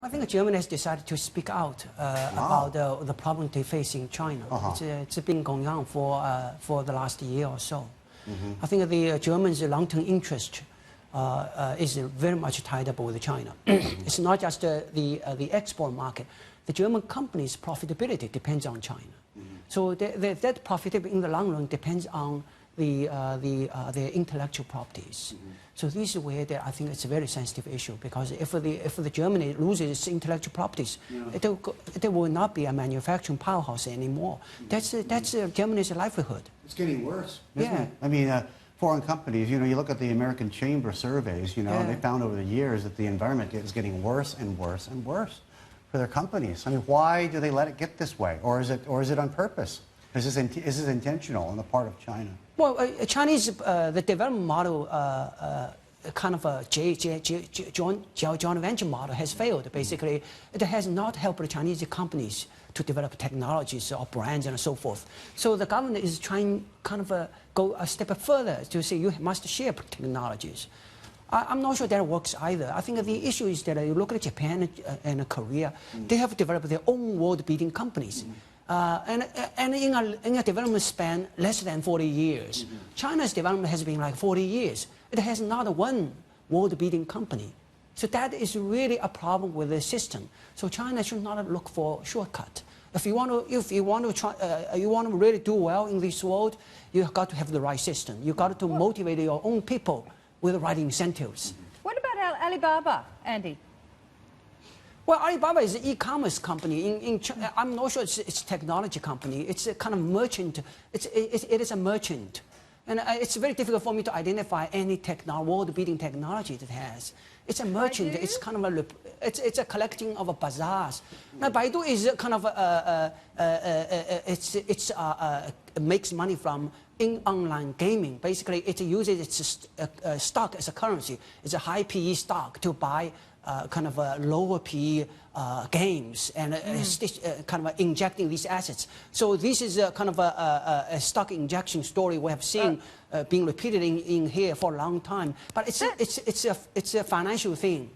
I think Germany has decided to speak out about the problem they face in China. It's been going on for the last year or so. I think the Germans' long-term interest is very much tied up with China. It's not just the export market. The German companies' profitability depends on China. So that profitability in the long run depends on their intellectual properties. So this is where I think it's a very sensitive issue, because if the Germany loses its intellectual properties, it will not be a manufacturing powerhouse anymore. That's Germany's livelihood. It's getting worse, isn't it? I mean, foreign companies, you look at the American Chamber surveys, and they found over the years that the environment is getting worse and worse and worse for their companies. I mean, why do they let it get this way, or is it on purpose? Is this intentional on the part of China? Well, Chinese the development model, kind of a joint venture model, has failed. Basically, it has not helped the Chinese companies to develop technologies or brands and so forth. So the government is trying kind of go a step further to say you must share technologies. I'm not sure that works either. I think the issue is that you look at Japan and Korea, they have developed their own world-beating companies. And in a development span less than 40 years. China's development has been like 40 years. It has not one world-beating company. So that is really a problem with the system. So China should not look for shortcut. If you want to really do well in this world, you've got to have the right system. You've got to motivate your own people with the right incentives. What about Alibaba, Andy? Well, Alibaba is an e-commerce company. I'm not sure it's a technology company. It's a kind of merchant. It is a merchant. And it's very difficult for me to identify any world-beating technology it has. It's a merchant. It's kind of it's a collecting of bazaars. Now, Baidu is kind of it makes money from online gaming. Basically, it uses its stock as a currency. It's a high PE stock to buy kind of lower PE games and kind of injecting these assets. So this is kind of a stock injection story we have seen being repeated in here for a long time. But it's a financial thing.